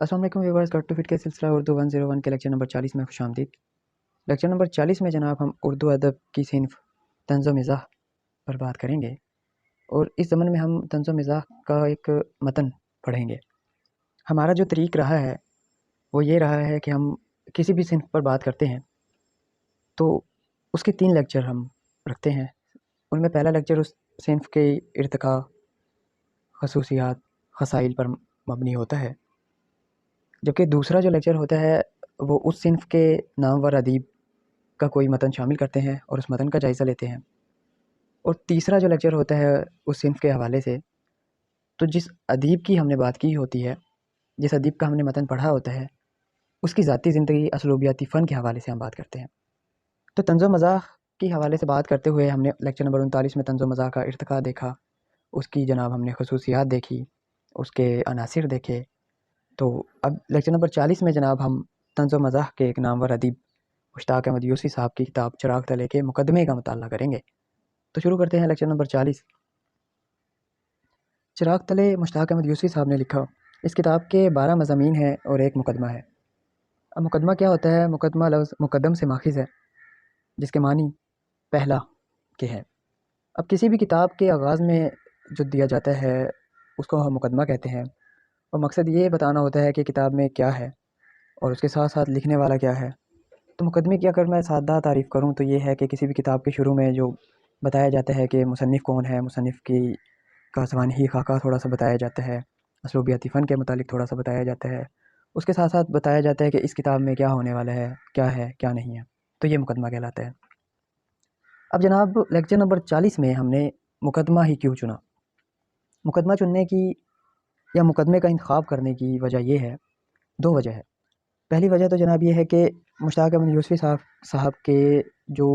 السلام علیکم viewers, cut to fit کے سلسلہ اردو 101 کے لیکچر نمبر 40 میں خوش آمدید۔ لیکچر نمبر 40 میں جناب ہم اردو ادب کی صنف طنز و مزاح پر بات کریں گے، اور اس ضمن میں ہم طنز و مزاح کا ایک متن پڑھیں گے۔ ہمارا جو طریق رہا ہے وہ یہ رہا ہے کہ ہم کسی بھی صنف پر بات کرتے ہیں تو اس کے 3 لیکچر ہم رکھتے ہیں۔ ان میں پہلا لیکچر اس صنف کے ارتقاء، خصوصیات، خصائل پر مبنی ہوتا ہے، جبکہ دوسرا جو لیکچر ہوتا ہے وہ اس صنف کے نامور ادیب کا کوئی متن شامل کرتے ہیں اور اس متن کا جائزہ لیتے ہیں، اور تیسرا جو لیکچر ہوتا ہے اس صنف کے حوالے سے، تو جس ادیب کی ہم نے بات کی ہوتی ہے، جس ادیب کا ہم نے متن پڑھا ہوتا ہے، اس کی ذاتی زندگی، اسلوبیاتی فن کے حوالے سے ہم بات کرتے ہیں۔ تو طنز و مزاح کی حوالے سے بات کرتے ہوئے ہم نے لیکچر نمبر 39 میں طنز و مزاح کا ارتقاء دیکھا، اس کی جناب ہم نے خصوصیات دیکھی، اس کے عناصر دیکھے۔ تو اب لیکچر نمبر 40 میں جناب ہم طنز و مزاح کے ایک نامور ادیب مشتاق احمد یوسفی صاحب کی کتاب چراغ تلے کے مقدمے کا مطالعہ کریں گے۔ تو شروع کرتے ہیں لیکچر نمبر 40۔ چراغ تلے مشتاق احمد یوسفی صاحب نے لکھا، اس کتاب کے 12 مضامین ہیں اور ایک مقدمہ ہے۔ اب مقدمہ کیا ہوتا ہے؟ مقدمہ لفظ مقدم سے ماخذ ہے، جس کے معنی پہلا کے ہیں۔ اب کسی بھی کتاب کے آغاز میں جو دیا جاتا ہے اس کو ہم مقدمہ کہتے ہیں، اور مقصد یہ بتانا ہوتا ہے کہ کتاب میں کیا ہے اور اس کے ساتھ ساتھ لکھنے والا کیا ہے۔ تو مقدمے کی اگر میں سادہ تعریف کروں تو یہ ہے کہ کسی بھی کتاب کے شروع میں جو بتایا جاتا ہے کہ مصنف کون ہے، مصنف کی کا سوانحی خاکہ تھوڑا سا بتایا جاتا ہے، اسلوبیاتی فن کے متعلق تھوڑا سا بتایا جاتا ہے، اس کے ساتھ ساتھ بتایا جاتا ہے کہ اس کتاب میں کیا ہونے والا ہے کیا نہیں ہے، تو یہ مقدمہ کہلاتا ہے۔ اب جناب لیکچر نمبر 40 میں ہم نے مقدمہ ہی کیوں چنا؟ مقدمہ چننے کی یا مقدمے کا انتخاب کرنے کی وجہ یہ ہے، 2 وجہ ہے۔ پہلی وجہ تو جناب یہ ہے کہ مشتاق احمد یوسفی صاحب کے جو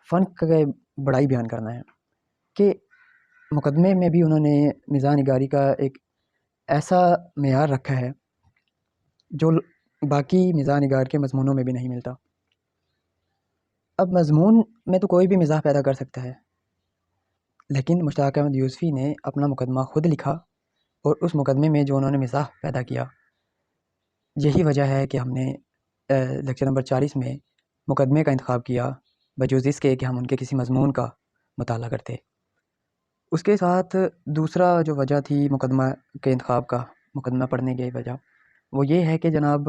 فن کا بڑائی بیان کرنا ہے، کہ مقدمے میں بھی انہوں نے مزاح نگاری کا ایک ایسا معیار رکھا ہے جو باقی مزاح نگار کے مضمونوں میں بھی نہیں ملتا۔ اب مضمون میں تو کوئی بھی مزاح پیدا کر سکتا ہے، لیکن مشتاق احمد یوسفی نے اپنا مقدمہ خود لکھا، اور اس مقدمے میں جو انہوں نے مزاح پیدا کیا، یہی وجہ ہے کہ ہم نے لیکچر نمبر 40 میں مقدمے کا انتخاب کیا، بجوز اس کے کہ ہم ان کے کسی مضمون کا مطالعہ کرتے۔ اس کے ساتھ دوسرا جو وجہ تھی مقدمہ کے انتخاب کا، مقدمہ پڑھنے کی وجہ، وہ یہ ہے کہ جناب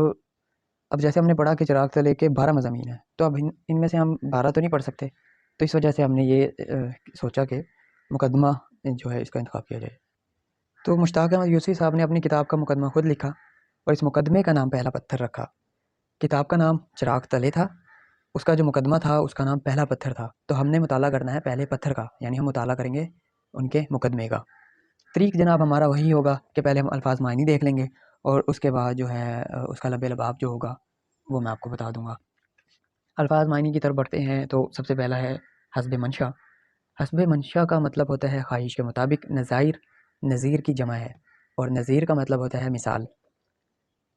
اب جیسے ہم نے پڑھا کہ چراغ تلے کے 12 مضامین ہیں، تو اب ان میں سے ہم 12 تو نہیں پڑھ سکتے، تو اس وجہ سے ہم نے یہ سوچا کہ مقدمہ جو ہے اس کا انتخاب کیا جائے۔ تو مشتاق احمد یوسفی صاحب نے اپنی کتاب کا مقدمہ خود لکھا، اور اس مقدمے کا نام پہلا پتھر رکھا۔ کتاب کا نام چراغ تلے تھا، اس کا جو مقدمہ تھا اس کا نام پہلا پتھر تھا۔ تو ہم نے مطالعہ کرنا ہے پہلے پتھر کا، یعنی ہم مطالعہ کریں گے ان کے مقدمے کا۔ طریق جناب ہمارا وہی ہوگا کہ پہلے ہم الفاظ معنی دیکھ لیں گے، اور اس کے بعد جو ہے اس کا لب لباب جو ہوگا وہ میں آپ کو بتا دوں گا۔ الفاظ معنی کی طرف بڑھتے ہیں تو سب سے پہلا ہے حسب منشا۔ حسب منشا کا مطلب ہوتا ہے خواہش کے مطابق، نظیر کی جمع ہے، اور نظیر کا مطلب ہوتا ہے مثال۔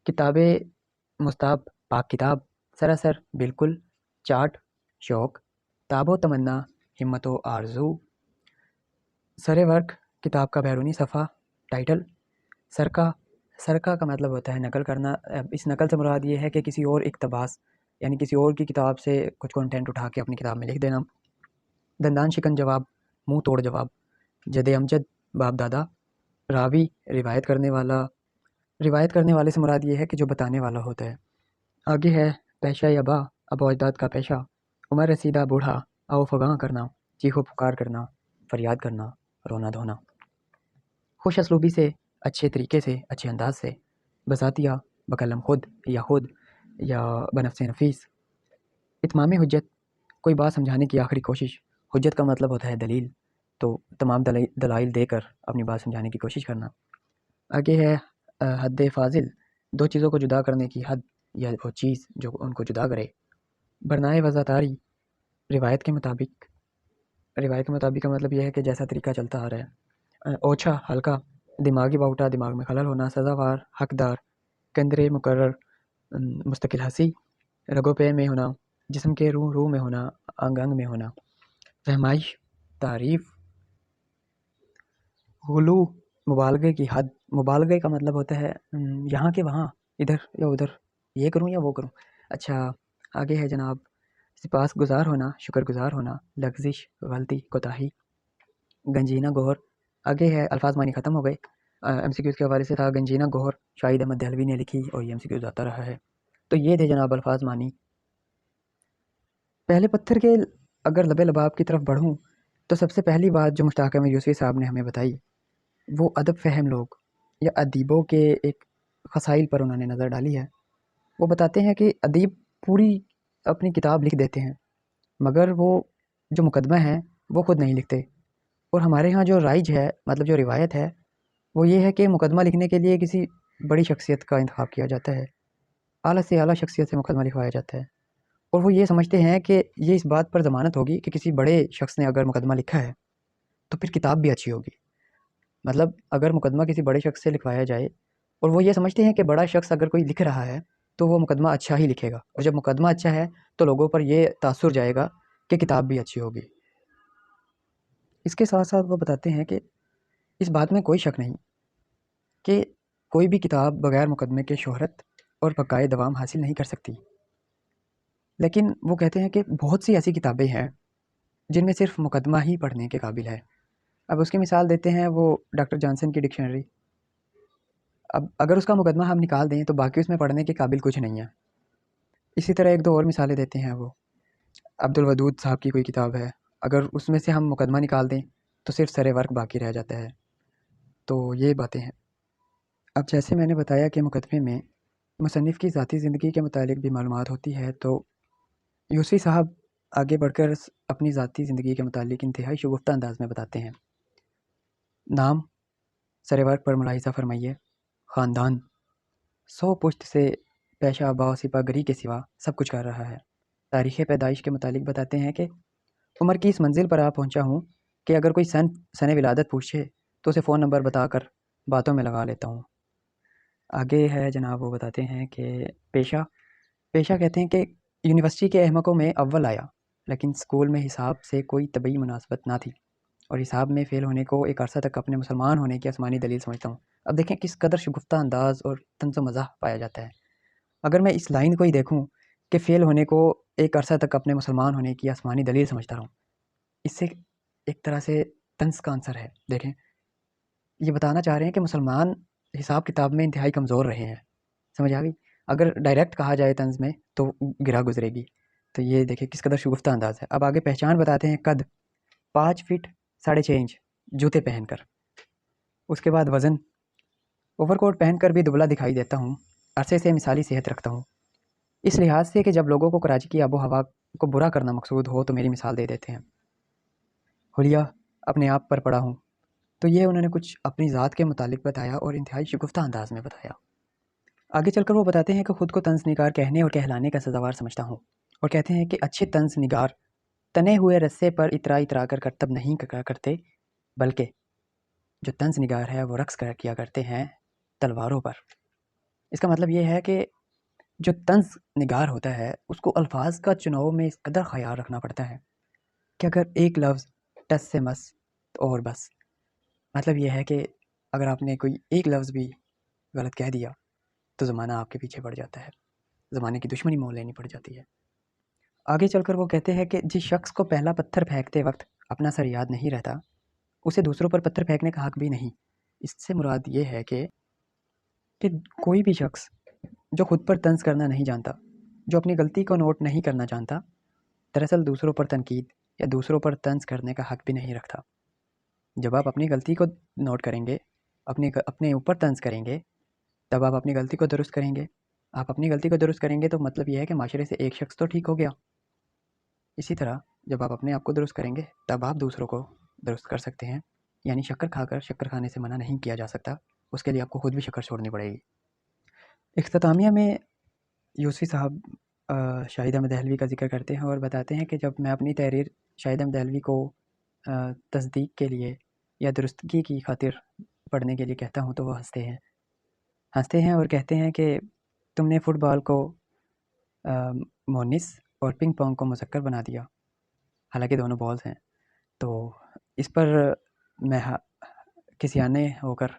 کتاب مستاب، پاک کتاب، سراسر، بالکل، چاٹ، شوق، تاب و تمنا، ہمت و آرزو، سر ورق، کتاب کا بیرونی صفحہ، ٹائٹل، سرکہ کا مطلب ہوتا ہے نقل کرنا۔ اس نقل سے مراد یہ ہے کہ کسی اور اقتباس، یعنی کسی اور کی کتاب سے کچھ کنٹینٹ اٹھا کے اپنی کتاب میں لکھ دینا۔ دندان شکن جواب، منہ توڑ جواب، جد امجد، باپ دادا، راوی، روایت کرنے والے سے مراد یہ ہے کہ جو بتانے والا ہوتا ہے۔ آگے ہے پیشہ یا با، ابا و اجداد کا پیشہ، عمر رسیدہ، بوڑھا، آؤ فغاں کرنا، چیخ و پکار کرنا، فریاد کرنا، رونا دھونا۔ خوش اسلوبی سے، اچھے طریقے سے، اچھے انداز سے، بذاتیہ، بقلم خود یا بنفس نفیس۔ اتمام حجت، کوئی بات سمجھانے کی آخری کوشش۔ حجت کا مطلب ہوتا ہے دلیل، تو تمام دلائل دے کر اپنی بات سمجھانے کی کوشش کرنا۔ آگے ہے حد فاضل، 2 چیزوں کو جدا کرنے کی حد یا وہ چیز جو ان کو جدا کرے۔ برنائے وضاطاری، روایت کے مطابق کا مطلب یہ ہے کہ جیسا طریقہ چلتا آ رہا ہے۔ اوچھا، ہلکا، دماغی باؤٹا، دماغ میں خلل ہونا، سزاوار، حقدار، کندرے، مقرر، مستقل ہنسی، رگو پے میں ہونا، جسم کے روح میں ہونا، انگ میں ہونا۔ فہمائش، تعریف، غلو، مبالغے کی حد۔ مبالغے کا مطلب ہوتا ہے یہاں کے وہاں ادھر یا ادھر، یہ کروں یا وہ کروں. اچھا آگے ہے جناب، سپاس گزار ہونا، شکر گزار ہونا، لغزش، غلطی، کوتاہی، گنجینہ گوہر. آگے ہے الفاظ معنی ختم ہو گئے. ایم سی کیوز کے حوالے سے تھا گنجینہ گوہر، شاہد احمد دہلوی نے لکھی، اور یہ ایم سی کیوز آتا رہا ہے. تو یہ تھے جناب الفاظ معنی. پہلے پتھر کے اگر لبے لباب کی طرف بڑھوں تو سب سے پہلی بات جو مشتاق احمد یوسفی صاحب نے ہمیں بتائی، وہ ادب فہم لوگ یا ادیبوں کے ایک خصائل پر انہوں نے نظر ڈالی ہے. وہ بتاتے ہیں کہ ادیب پوری اپنی کتاب لکھ دیتے ہیں، مگر وہ جو مقدمہ ہے وہ خود نہیں لکھتے. اور ہمارے ہاں جو رائج ہے، مطلب جو روایت ہے، وہ یہ ہے کہ مقدمہ لکھنے کے لیے کسی بڑی شخصیت کا انتخاب کیا جاتا ہے، اعلیٰ سے اعلیٰ شخصیت سے مقدمہ لکھوایا جاتا ہے. اور وہ یہ سمجھتے ہیں کہ یہ اس بات پر ضمانت ہوگی کہ کسی بڑے شخص نے اگر مقدمہ لکھا ہے تو پھر کتاب بھی اچھی ہوگی. مطلب اگر مقدمہ کسی بڑے شخص سے لکھوایا جائے، اور وہ یہ سمجھتے ہیں کہ بڑا شخص اگر کوئی لکھ رہا ہے تو وہ مقدمہ اچھا ہی لکھے گا، اور جب مقدمہ اچھا ہے تو لوگوں پر یہ تاثر جائے گا کہ کتاب بھی اچھی ہوگی. اس کے ساتھ ساتھ وہ بتاتے ہیں کہ اس بات میں کوئی شک نہیں کہ کوئی بھی کتاب بغیر مقدمے کے شہرت اور بقائے دوام حاصل نہیں کر سکتی. لیکن وہ کہتے ہیں کہ بہت سی ایسی کتابیں ہیں جن میں صرف مقدمہ ہی پڑھنے کے قابل ہے. اب اس کی مثال دیتے ہیں وہ ڈاکٹر جانسن کی ڈکشنری. اب اگر اس کا مقدمہ ہم نکال دیں تو باقی اس میں پڑھنے کے قابل کچھ نہیں ہے. اسی طرح ایک دو اور مثالیں دیتے ہیں وہ عبد الودود صاحب کی کوئی کتاب ہے، اگر اس میں سے ہم مقدمہ نکال دیں تو صرف سر ورق باقی رہ جاتا ہے. تو یہ باتیں ہیں. اب جیسے میں نے بتایا کہ مقدمے میں مصنف کی ذاتی زندگی کے متعلق بھی معلومات ہوتی ہے، تو یوسفی صاحب آگے بڑھ کر اپنی ذاتی زندگی کے متعلق انتہائی شگفتہ انداز میں بتاتے ہیں. نام سر ورق پر ملاحظہ فرمائیے. خاندان 100 پشت سے پیشہ با سپہ گری کے سوا سب کچھ کر رہا ہے. تاریخ پیدائش کے متعلق بتاتے ہیں کہ عمر کی اس منزل پر پہنچا ہوں کہ اگر کوئی سن ولادت پوچھے تو اسے فون نمبر بتا کر باتوں میں لگا لیتا ہوں. آگے ہے جناب، وہ بتاتے ہیں کہ پیشہ کہتے ہیں کہ یونیورسٹی کے احمقوں میں اول آیا، لیکن اسکول میں حساب سے کوئی طبعی مناسبت نہ تھی، اور حساب میں فیل ہونے کو ایک عرصہ تک اپنے مسلمان ہونے کی آسمانی دلیل سمجھتا ہوں. اب دیکھیں کس قدر شگفتہ انداز اور طنز و مزاح پایا جاتا ہے. اگر میں اس لائن کو ہی دیکھوں کہ فیل ہونے کو ایک عرصہ تک اپنے مسلمان ہونے کی آسمانی دلیل سمجھتا رہوں، اس سے ایک طرح سے طنز کا عنصر ہے. دیکھیں یہ بتانا چاہ رہے ہیں کہ مسلمان حساب کتاب میں انتہائی کمزور رہے ہیں. سمجھ آ گئی؟ اگر ڈائریکٹ کہا جائے طنز میں تو گرا گزرے گی. تو یہ دیکھیں کس قدر شگفتہ انداز ہے. اب آگے پہچان بتاتے ہیں. قد 5 فٹ 6.5 انچ جوتے پہن کر. اس کے بعد وزن، اوور کوٹ پہن کر بھی دبلا دکھائی دیتا ہوں، عرصے سے مثالی صحت رکھتا ہوں، اس لحاظ سے کہ جب لوگوں کو کراچی کی آب و ہوا کو برا کرنا مقصود ہو تو میری مثال دے دیتے ہیں. حلیہ اپنے آپ پر پڑا ہوں. تو یہ انہوں نے کچھ اپنی ذات کے متعلق بتایا اور انتہائی شگفتہ انداز میں بتایا. آگے چل کر وہ بتاتے ہیں کہ خود کو طنز نگار کہنے اور کہلانے کا سزاوار سمجھتا ہوں، اور کہتے ہیں کہ اچھے طنز نگار تنے ہوئے رسے پر اترا کر کرتب نہیں کرتے، بلکہ جو طنز نگار ہے وہ رقص کیا کرتے ہیں تلواروں پر. اس کا مطلب یہ ہے کہ جو طنز نگار ہوتا ہے اس کو الفاظ کا چناؤ میں اس قدر خیال رکھنا پڑتا ہے کہ اگر ایک لفظ ٹس سے مس اور بس، مطلب یہ ہے کہ اگر آپ نے کوئی ایک لفظ بھی غلط کہہ دیا تو زمانہ آپ کے پیچھے پڑ جاتا ہے، زمانے کی دشمنی مول لینی پڑ جاتی ہے. آگے چل کر وہ کہتے ہیں کہ جس شخص کو پہلا پتھر پھینکتے وقت اپنا سر یاد نہیں رہتا، اسے دوسروں پر پتھر پھینکنے کا حق بھی نہیں. اس سے مراد یہ ہے کہ کوئی بھی شخص جو خود پر طنز کرنا نہیں جانتا، جو اپنی غلطی کو نوٹ نہیں کرنا جانتا، دراصل دوسروں پر تنقید یا دوسروں پر طنز کرنے کا حق بھی نہیں رکھتا. جب آپ اپنی غلطی کو نوٹ کریں گے، اپنے اوپر طنز کریں گے، تب آپ اپنی غلطی کو درست کریں گے. آپ اپنی غلطی کو درست کریں گے تو مطلب یہ ہے کہ معاشرے سے ایک شخص تو ٹھیک ہو گیا. اسی طرح جب آپ اپنے آپ کو درست کریں گے تب آپ دوسروں کو درست کر سکتے ہیں. یعنی شکر کھا کر شکر کھانے سے منع نہیں کیا جا سکتا، اس کے لیے آپ کو خود بھی شکر چھوڑنی پڑے گی. اختتامیہ میں یوسفی صاحب شاہد احمد دہلوی کا ذکر کرتے ہیں اور بتاتے ہیں کہ جب میں اپنی تحریر شاہد احمد دہلوی کو تصدیق کے لیے یا درستگی کی خاطر پڑھنے کے لیے کہتا ہوں تو وہ ہنستے ہیں اور کہتے ہیں کہ تم نے فٹ بال کو مونس اور پنگ پونگ کو مذکر بنا دیا، حالانکہ دونوں بالز ہیں. تو اس پر میں کسی آنے ہو کر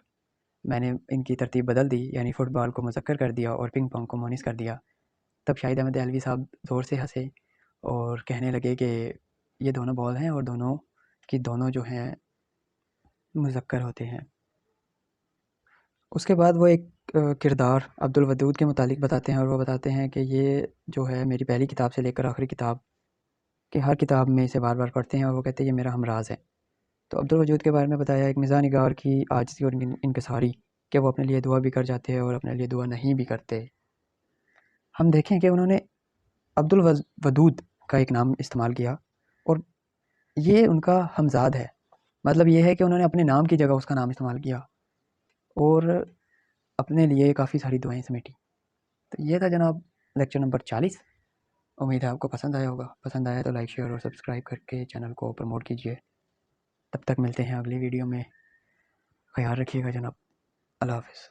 میں نے ان کی ترتیب بدل دی، یعنی فٹ بال کو مذکر کر دیا اور پنگ پونگ کو مونس کر دیا، تب شاہد احمد دہلوی صاحب زور سے ہنسے اور کہنے لگے کہ یہ دونوں بال ہیں اور دونوں کی دونوں جو ہیں مذکر ہوتے ہیں۔ اس کے بعد وہ ایک کردار عبدالودود کے متعلق بتاتے ہیں، اور وہ بتاتے ہیں کہ یہ جو ہے میری پہلی کتاب سے لے کر آخری کتاب کہ ہر کتاب میں اسے بار بار پڑھتے ہیں، اور وہ کہتے ہیں یہ میرا ہمراز ہے۔ تو عبدالوجود کے بارے میں بتایا ایک مزاح نگار کی عاجزی اور انکساری، کہ وہ اپنے لیے دعا بھی کر جاتے ہیں اور اپنے لیے دعا نہیں بھی کرتے۔ ہم دیکھیں کہ انہوں نے عبدالودود کا ایک نام استعمال کیا، اور یہ ان کا ہمزاد ہے، مطلب یہ ہے کہ انہوں نے اپنے نام کی جگہ اس کا نام استعمال کیا اور اپنے لیے کافی ساری دعائیں سمیٹی۔ تو یہ تھا جناب لیکچر نمبر 40۔ امید ہے آپ کو پسند آیا ہوگا، پسند آیا تو لائک شیئر اور سبسکرائب کر کے چینل کو پروموٹ کیجیے۔ تب تک ملتے ہیں اگلی ویڈیو میں، خیال رکھیے گا جناب، اللہ حافظ۔